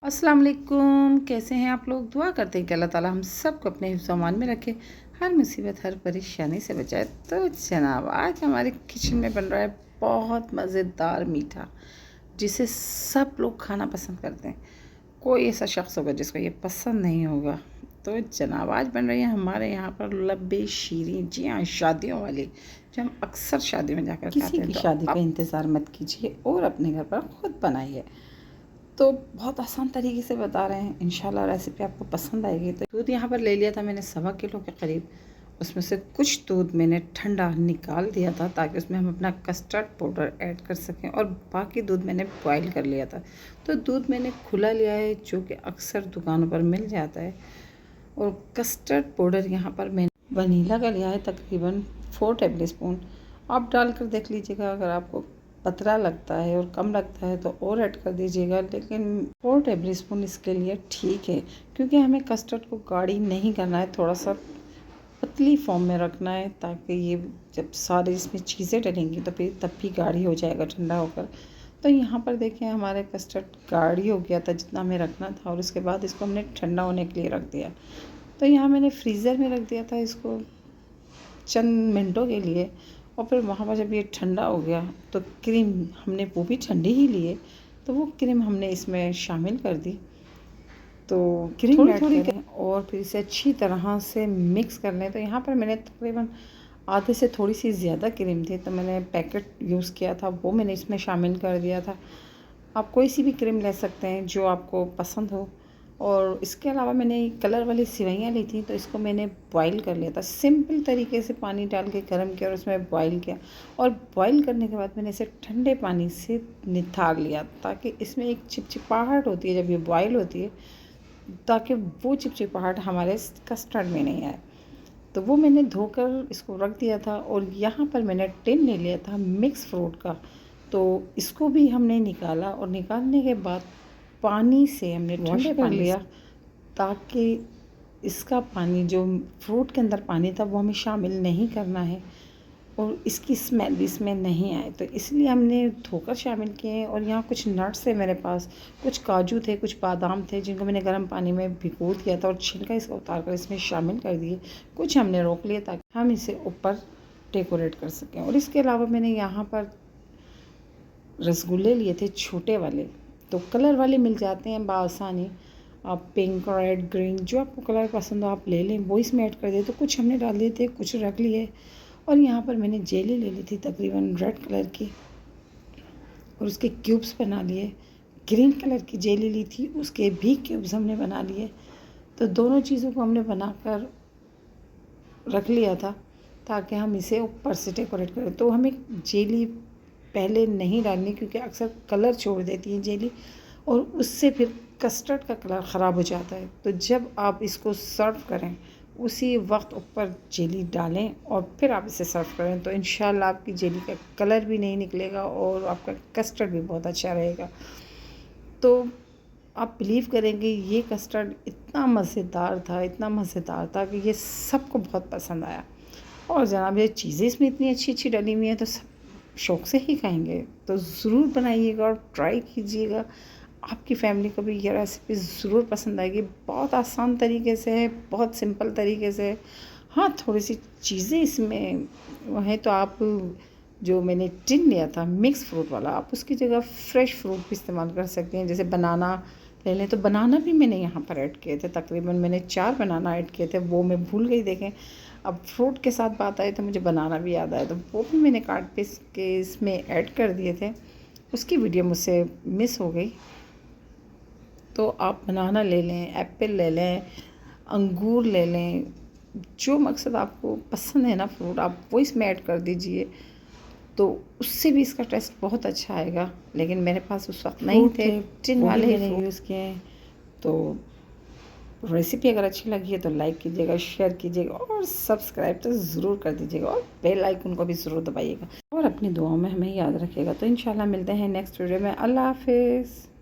अस्सलाम वालेकुम। कैसे हैं आप लोग? दुआ करते हैं कि अल्लाह ताला हम सबको अपने हिफ्ज़-ओ-अमान में रखे, हर मुसीबत हर परेशानी से बचाए। तो जनाब आज हमारे किचन में बन रहा है बहुत मज़ेदार मीठा, जिसे सब लोग खाना पसंद करते हैं। कोई ऐसा शख्स होगा जिसको ये पसंद नहीं होगा। तो जनाब आज बन रही है हमारे यहाँ पर लब्बे शीरीं। जी हाँ, शादियों वाली, जो हम अक्सर शादी में जाकर खाते हैं। किसी की तो शादी का अब इंतज़ार मत कीजिए और अपने घर पर खुद बनाइए। तो बहुत आसान तरीके से बता रहे हैं, इंशाल्लाह रेसिपी आपको पसंद आएगी। तो दूध यहाँ पर ले लिया था मैंने 1.25 किलो के करीब। उसमें से कुछ दूध मैंने ठंडा निकाल दिया था ताकि उसमें हम अपना कस्टर्ड पाउडर ऐड कर सकें, और बाकी दूध मैंने बॉईल कर लिया था। तो दूध मैंने खुला लिया है, जो कि अक्सर दुकानों पर मिल जाता है। और कस्टर्ड पाउडर यहाँ पर मैंने वनीला का लिया है तकरीबन 4 टेबल स्पून। आप डालकर देख लीजिएगा, अगर आपको पतला लगता है और कम लगता है तो और ऐड कर दीजिएगा, लेकिन 4 टेबल स्पून इसके लिए ठीक है, क्योंकि हमें कस्टर्ड को गाढ़ी नहीं करना है, थोड़ा सा पतली फॉर्म में रखना है, ताकि ये जब सारी इसमें चीज़ें डलेंगी तो फिर तब भी गाढ़ी हो जाएगा ठंडा होकर। तो यहाँ पर देखें हमारे कस्टर्ड गाढ़ी हो गया था जितना हमें रखना था, और उसके बाद इसको हमने ठंडा होने के लिए रख दिया। तो यहाँ मैंने फ्रीज़र में रख दिया था इसको चंद मिनटों के लिए, और फिर वहाँ पर जब ये ठंडा हो गया तो क्रीम हमने वो भी ठंडी ही लिए, तो वो क्रीम हमने इसमें शामिल कर दी। तो क्रीम ऐड करें और फिर इसे अच्छी तरह से मिक्स कर लें। तो यहाँ पर मैंने तकरीबन आधे से थोड़ी सी ज़्यादा क्रीम थी, तो मैंने पैकेट यूज़ किया था, वो मैंने इसमें शामिल कर दिया था। आप कोई सी भी क्रीम ले सकते हैं जो आपको पसंद हो। और इसके अलावा मैंने कलर वाली सिवैयाँ ली थी, तो इसको मैंने बॉईल कर लिया था सिंपल तरीके से, पानी डाल के गर्म किया और उसमें बॉईल किया। और बॉईल करने के बाद मैंने इसे ठंडे पानी से निथार लिया, ताकि इसमें एक चिपचिपाहट होती है जब ये बॉईल होती है, ताकि वो चिपचिपाहट हमारे कस्टर्ड में नहीं आए। तो वो मैंने धोकर इसको रख दिया था। और यहाँ पर मैंने टिन ले लिया था मिक्स फ्रूट का, तो इसको भी हमने निकाला, और निकालने के बाद पानी से हमने ठंडे कर लिया, ताकि इसका पानी जो फ्रूट के अंदर पानी था वो हमें शामिल नहीं करना है, और इसकी स्मेल भी इसमें नहीं आए, तो इसलिए हमने धोकर शामिल किए हैं। और यहाँ कुछ नट्स है मेरे पास, कुछ काजू थे, कुछ बादाम थे, जिनको मैंने गर्म पानी में भिगो दिया था और छिलका इसका उतार कर इसमें शामिल कर दिए। कुछ हमने रोक लिए ताकि हम इसे ऊपर डेकोरेट कर सकें। और इसके अलावा मैंने यहाँ पर रसगुल्ले लिए थे छोटे वाले, तो कलर वाले मिल जाते हैं बआसानी। आप पिंक, रेड, ग्रीन, जो आपको कलर पसंद हो आप ले लें, वो इसमें ऐड कर दिए। तो कुछ हमने डाल दिए थे, कुछ रख लिए। और यहाँ पर मैंने जेली ले ली थी तकरीबन रेड कलर की, और उसके क्यूब्स बना लिए। ग्रीन कलर की जेली ली थी, उसके भी क्यूब्स हमने बना लिए। तो दोनों चीज़ों को हमने बनाकर रख लिया था, ताकि हम इसे ऊपर से डेकोरेट करें। तो हमें जेली पहले नहीं डालनी, क्योंकि अक्सर कलर छोड़ देती है जेली, और उससे फिर कस्टर्ड का कलर ख़राब हो जाता है। तो जब आप इसको सर्व करें उसी वक्त ऊपर जेली डालें और फिर आप इसे सर्व करें, तो इंशाल्लाह आपकी जेली का कलर भी नहीं निकलेगा और आपका कस्टर्ड भी बहुत अच्छा रहेगा। तो आप बिलीव करेंगे ये कस्टर्ड इतना मज़ेदार था, इतना मज़ेदार था कि ये सबको बहुत पसंद आया। और जनाब ये चीज़ें इसमें इतनी अच्छी अच्छी डली हुई हैं, तो सब शौक़ से ही खाएंगे। तो ज़रूर बनाइएगा और ट्राई कीजिएगा, आपकी फैमिली को भी ये रेसिपी ज़रूर पसंद आएगी। बहुत आसान तरीके से है, बहुत सिंपल तरीके से है। हाँ, थोड़ी सी चीज़ें इसमें हैं, तो आप जो मैंने टिन लिया था मिक्स फ्रूट वाला, आप उसकी जगह फ्रेश फ्रूट भी इस्तेमाल कर सकते हैं। जैसे बनाना ले लें, तो बनाना भी मैंने यहाँ पर ऐड किए थे, तकरीबन मैंने 4 बनाना ऐड किए थे, वो मैं भूल गई। देखें, अब फ्रूट के साथ बात आई तो मुझे बनाना भी याद आया, तो वो भी मैंने काट पीस के इसमें ऐड कर दिए थे। उसकी वीडियो मुझसे मिस हो गई। तो आप बनाना ले लें, एप्पल ले लें, अंगूर ले लें, जो मकसद आपको पसंद है ना फ्रूट, आप वो इसमें ऐड कर दीजिए, तो उससे भी इसका टेस्ट बहुत अच्छा आएगा। लेकिन मेरे पास उस वक्त नहीं थे, टिन वाले ही मैंने यूज़ किए हैं। तो रेसिपी अगर अच्छी लगी है तो लाइक कीजिएगा, शेयर कीजिएगा और सब्सक्राइब तो ज़रूर कर दीजिएगा, और बेल आइकन को भी ज़रूर दबाइएगा, और अपनी दुआओं में हमें याद रखिएगा। तो इंशाल्लाह मिलते हैं नेक्स्ट वीडियो में। अल्लाह हाफिज़।